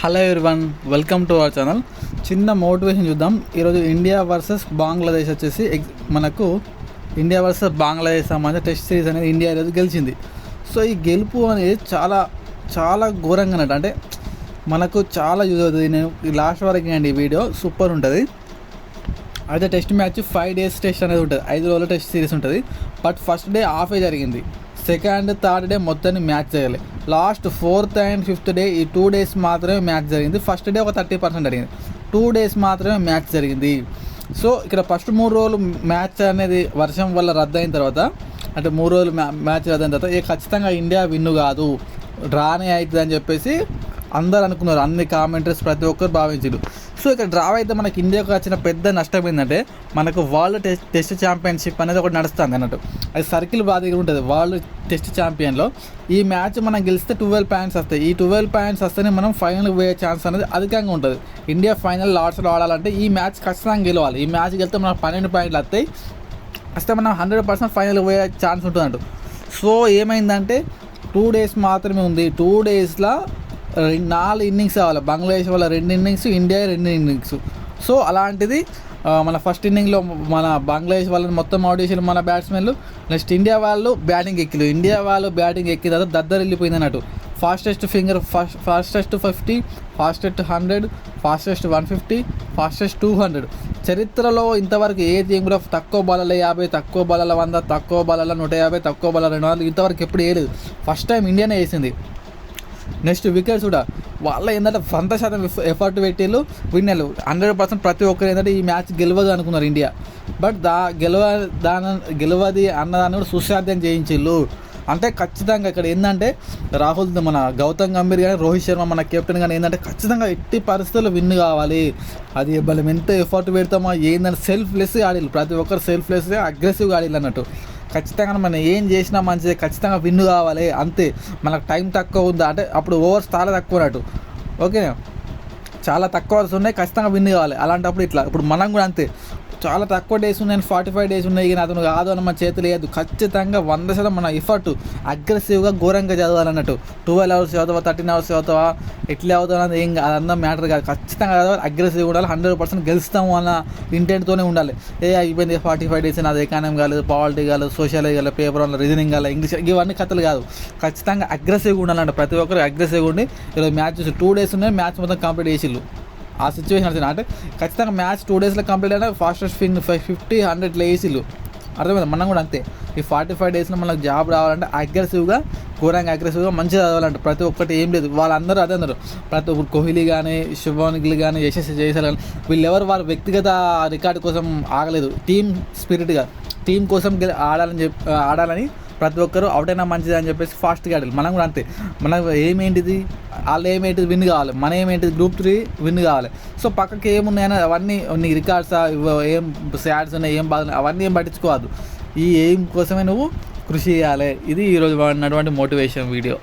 Hello everyone, welcome to our channel. చిన్న motivation చూద్దాం. ఈరోజు ఇండియా వర్సెస్ బంగ్లాదేశ్ వచ్చేసి మనకు ఇండియా వర్సెస్ బంగ్లాదేశ్ సంబంధించిన టెస్ట్ సిరీస్ అనేది ఇండియా ఈరోజు గెలిచింది. సో ఈ గెలుపు అనేది చాలా చాలా ఘోరంగా అన్నట్టు, అంటే మనకు చాలా యూజ్ అవుతుంది. నేను లాస్ట్ వరకు అండి ఈ వీడియో సూపర్ ఉంటుంది. అయితే టెస్ట్ మ్యాచ్ 5 days టెస్ట్ అనేది ఉంటుంది, 5 రోజుల టెస్ట్ సిరీస్ ఉంటుంది. బట్ ఫస్ట్ డే హాఫే జరిగింది, సెకండ్ థర్డ్ డే మొత్తాన్ని మ్యాచ్ చేయాలి. Last 4th and 5th day ఈ 2 days మాత్రమే మ్యాచ్ జరిగింది. ఫస్ట్ డే ఒక 30% జరిగింది, 2 days మాత్రమే మ్యాచ్ జరిగింది. సో ఇక్కడ ఫస్ట్ 3 రోజులు మ్యాచ్ అనేది వర్షం వల్ల రద్దయిన తర్వాత, అంటే 3 రోజులు మ్యాచ్ రద్దయిన తర్వాత ఖచ్చితంగా ఇండియా విన్ను కాదు, డ్రానే అవుతుంది అని చెప్పేసి అందరు అనుకున్నారు. అన్ని కామెంటరీస్ ప్రతి ఒక్కరు భావించారు. సో ఇక్కడ డ్రా అయితే మనకి ఇండియాకు వచ్చిన పెద్ద నష్టం ఏంటంటే, మనకు వరల్డ్ టెస్ట్ ఛాంపియన్షిప్ అనేది ఒకటి నడుస్తుంది అన్నట్టు. అది సర్కిల్ బాగా ఉంటుంది. వరల్డ్ టెస్ట్ ఛాంపియన్లో ఈ మ్యాచ్ మనం గెలిస్తే 12 points వస్తాయి. ఈ 12 points వస్తేనే మనం ఫైనల్కి పోయే ఛాన్స్ అనేది అధికంగా ఉంటుంది. ఇండియా ఫైనల్ లార్డ్స్లో ఆడాలంటే ఈ మ్యాచ్ ఖచ్చితంగా గెలవాలి. ఈ మ్యాచ్ గెలిస్తే మనకు 12 points వస్తాయి, వస్తే మనం 100% ఫైనల్కి పోయే ఛాన్స్ ఉంటుంది అన్నట్టు. సో ఏమైందంటే 2 days మాత్రమే ఉంది. 2 daysలో 4 innings కావాలి. బంగ్లాదేశ్ వాళ్ళ 2 innings, ఇండియా 2 innings. సో అలాంటిది మన ఫస్ట్ ఇన్నింగ్లో మన బంగ్లాదేశ్ వాళ్ళని మొత్తం అవుట్ చేసారు మన బ్యాట్స్మెన్లు. నెక్స్ట్ ఇండియా వాళ్ళు బ్యాటింగ్ ఎక్కిలు. ఇండియా వాళ్ళు బ్యాటింగ్ ఎక్కిన తర్వాత దద్దరు వెళ్ళిపోయింది అన్నట్టు. Fastest 50, fastest 100, fastest 150, fastest 200. చరిత్రలో ఇంతవరకు ఏ టీం కూడా తక్కువ బాలలో 50, తక్కువ బాలలో 100, తక్కువ బాలలో 150, తక్కువ బాలలో 200 ఇంతవరకు ఎప్పుడు వేయలేదు. ఫస్ట్ టైం ఇండియానే వేసింది. నెక్స్ట్ వికెట్స్ కూడా వాళ్ళ ఏంటంటే 100% ఎఫర్ట్ పెట్టిళ్ళు, విన్నర్లు 100%. ప్రతి ఒక్కరు ఏంటంటే ఈ మ్యాచ్ గెలవదు అనుకున్నారు ఇండియా. బట్ గెలవది అన్నదాన్ని కూడా సుసాధ్యం చేయించిళ్ళు. అంటే ఖచ్చితంగా ఇక్కడ ఏంటంటే రాహుల్, మన గౌతమ్ గంభీర్ కానీ, రోహిత్ శర్మ మన కెప్టెన్ కానీ ఏంటంటే ఖచ్చితంగా ఎట్టి పరిస్థితుల్లో విన్ కావాలి. అది మనం ఎంత ఎఫర్ట్ పెడతామో ఏంటంటే సెల్ఫ్లెస్గా ఆడిళ్ళు. ప్రతి ఒక్కరు సెల్ఫ్లెస్గా అగ్రెసివ్గా ఆడిళ్ళు అన్నట్టు. ఖచ్చితంగా మనం ఏం చేసినా మంచిది, ఖచ్చితంగా విన్ కావాలి అంతే. మనకు టైం తక్కువ ఉందా అంటే అప్పుడు ఓవర్స్ చాలా తక్కువ అన్నట్టు. ఓకే, చాలా తక్కువ ఓవర్స్ ఉన్నాయి, ఖచ్చితంగా విన్ కావాలి. అలాంటప్పుడు ఇట్లా ఇప్పుడు మనం కూడా అంతే, చాలా తక్కువ డేస్ ఉన్నాయి, 45 days ఉన్నాయి, కానీ అతను కాదు అని మన చేతులు లేదు. ఖచ్చితంగా 100% మన ఎఫర్ట్ అగ్రెసివ్గా ఘోరంగా చదవాలన్నట్టు. 12 hours చదువుతావా, 13 hours చదువుతావా, ఎట్లా అవుతావు అన్నది ఏం అదన్నా మ్యాటర్ కాదు. ఖచ్చితంగా చదవాలి, అగ్రెసివ్గా ఉండాలి, 100% గెలుస్తాము అన్న ఇంటెంట్తోనే ఉండాలి. అయిపోయింది 45 days నాది ఎకానమీ కాలేదు, పాలిటీ కాలేదు, సోషాలజీ కాలేదు, పేపర్ వల్ల రీజనింగ్ కాలేదు, ఇంగ్లీష్, ఇవన్నీ కథలు కాదు. ఖచ్చితంగా అగ్రెసివ్గా ఉండాలంటే ప్రతి ఒక్కరు అగ్రెసివ్గా ఉండి ఈరోజు మ్యాచ్ 2 days ఉన్నాయి, మ్యాచ్ మొత్తం కంప్లీట్ చేసిళ్ళు. ఆ సిచ్యువేషన్ వచ్చింది అంటే ఖచ్చితంగా మ్యాచ్ 2 daysలో కంప్లీట్ అయినా ఫాస్టెస్ట్ 50, 100 వేసిళ్ళు. అర్థమైంది. మనం కూడా అంతే. ఈ 45 daysలో మనకు జాబ్ రావాలంటే అగ్రెసివ్గా, ఘోరంగా అగ్రెసివ్గా మంచిగా చదవాలంటే ప్రతి ఒక్కటి ఏం లేదు. వాళ్ళందరూ అదే అందరూ ప్రతి ఒక్కరు కోహ్లీ కానీ, శుభమన్ గిల్ కానీ, యశస్వి జైస్వాల్ కానీ, వీళ్ళెవరు వారి వ్యక్తిగత రికార్డు కోసం ఆగలేదు. టీమ్ స్పిరిట్గా టీం కోసం ఆడాలని ప్రతి ఒక్కరు అవుట్ అయినా మంచిది అని చెప్పేసి ఫాస్ట్గా ఆడాలి. మనం కూడా అంతే. మనకు ఏమేంటిది, వాళ్ళు ఏమేంటిది విన్ కావాలి, మన ఏమేంటిది గ్రూప్ 3 విన్ కావాలి. సో పక్కకి ఏమున్నాయని అవన్నీ రికార్డ్స్, ఏం సాడ్స్ ఉన్నాయి, ఏం బాధ, అవన్నీ ఏం పట్టించుకోవద్దు. ఈ ఎయిమ్ కోసమే నువ్వు కృషి చేయాలి. ఇది ఈరోజు వాడినటువంటి మోటివేషన్ వీడియో.